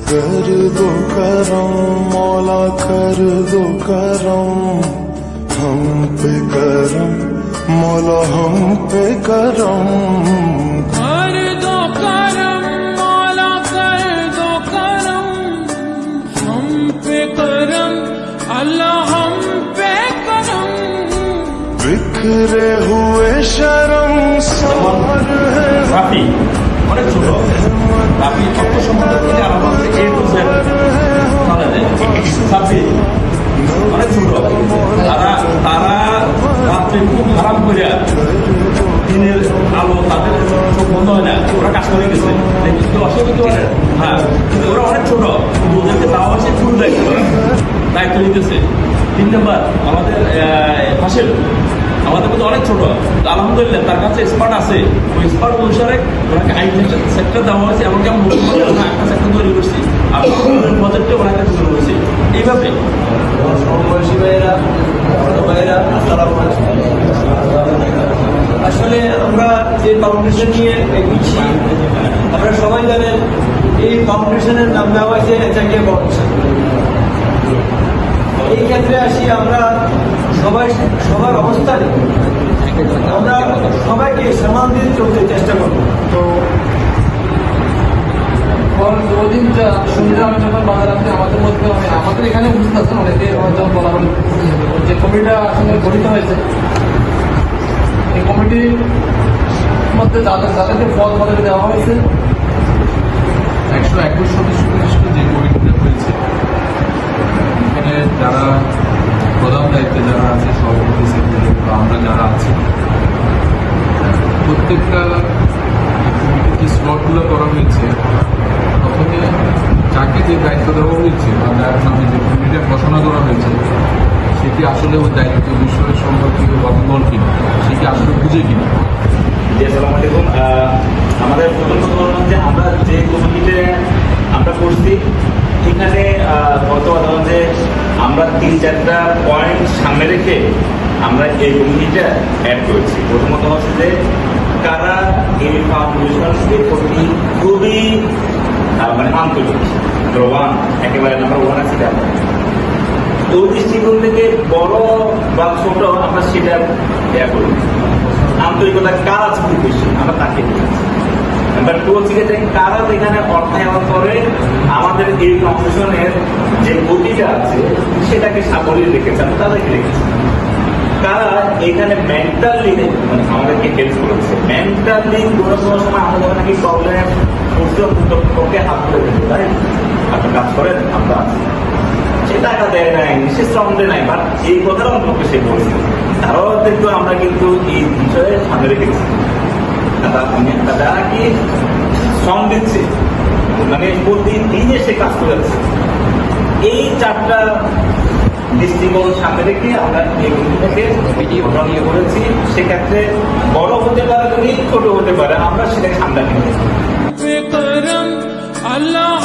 कर दो करम मौला कर दो करम हम पे करम मौला हम पे करम कर दो करम मौला कर दो करम हम पे करम अल्लाह हम पे करम बिखरे हुए शर्म सार है রাফি অনেক ছোট রাফি অর্থ সম্বন্ধে থেকে আরম্ভ করে এ টু জেড সাবজেক্ট অনেক ছোট তারা রাত্রে খুব খারাপ করে দিনের আলো তাদের চোখ বন্ধ হয় না, ওরা কাজ করে গেছে কিন্তু অসুবিধা হ্যাঁ কিন্তু ওরা অনেক ছোট কিন্তু ওদেরকে তাও আছে ফুল দায়িত্ব নিতেছে। 3 নম্বর আমাদের ফাসেল আমাদের মধ্যে অনেক ছোট, আলহামদুলিল্লাহ তার কাছে স্পার্ট আছে, ওই স্পার্ট অনুসারে ওনাকে আইটি সেক্টর দেওয়া হয়েছে এবং কেমন একটা সেক্টর তৈরি করছি আর প্রজেক্টে ওনাকে শুরু হয়েছে এইভাবে। আসলে আমরা যে ফাউন্ডেশন নিয়ে এগিয়েছি আপনারা সবাই জানেন এই ফাউন্ডেশনের নাম দেওয়া হয়েছে এচাকিয়া ফাউন্ডেশন। এই ক্ষেত্রে আসি আমরা সবার অবস্থানে আমরা সবাইকে সম্মান দিয়ে চলতে চেষ্টা করবো। তো ওদিন সন্ধ্যা আমি যখন বাজার আসতে আমাদের মধ্যে আমাদের এখানে উপস্থিত আছেন অনেকে যখন বলা হল যে কমিটিটা আসলে গঠিত হয়েছে, এই কমিটির মধ্যে যাদেরকে পদ পদবি দেওয়া হয়েছে 121 সদস্য বিশিষ্ট যে কমিটিটা হয়েছে এখানে যারা প্রধান দায়িত্বে যারা আছে সভাপতি সেক্রেটারি বা আমরা যারা আছি প্রত্যেকটা যে স্লটগুলো করা হয়েছে প্রথমে যাকে যে দায়িত্ব দেওয়া হয়েছে বা যার নামে যে কমিটিটা ঘোষণা করা হয়েছে সেটি আসলে ওই দায়িত্ব বিষয়ের সম্পর্কে গতবল কিনা সেটি আসলে বুঝে কিনা। জি আসসালামু আলাইকুম। আমাদের প্রথম কথা বললাম যে আমরা যে কমিটিতে আমরা করছি এখানে ধরুন যে আমরা 3-4টা পয়েন্ট সামনে রেখে আমরা এই কমিটিটা অ্যাড করেছি। প্রথমত হচ্ছে যে কারা এই ফাউন্ডেশন এর প্রতি খুবই মানে আন্তরিক, একেবারে নাম্বার 1 আছে। ওই দৃষ্টিকোণ থেকে বড় বা ছোট আমরা সেটা দেয়া করি, আন্তরিকতা কাজ খুব বেশি আমরা তাকে নাম্বার 2 হচ্ছে যে কারা এখানে অর্থায়ন করে আমাদের এই ফাউন্ডেশনের যে গতিটা আছে সেটাকে সাবলীল রেখেছে, আমরা তাদেরকে রেখেছি। কারা এখানে মেন্টালি মানে আমাদেরকে হেল্প করেছে, মেন্টালি কোনো সময় আমাদের নাকি প্রবলেম ওকে হাত ধরে দিতে তাই আপনি কাজ করেন আমরা আছি, সে টাকা দেয় নাই সে শ্রম দেয় নাই, বাট এই কথাটা অন্তত সে বলছে তারাও কিন্তু আমরা কিন্তু এই বিষয়ে সামনে রেখেছি। যারা কি শ্রম দিচ্ছে মানে প্রতিদিনে সে কাজ করে যাচ্ছে, এই 4টা দৃষ্টিকোণ সামনে রেখে আমরা এই কমিটিটাকে নিয়ে করেছি। সেক্ষেত্রে বড় হতে পারে যদি ছোট হতে পারে আমরা সেটাকে সামনে নিয়ে पे करम अल्लाह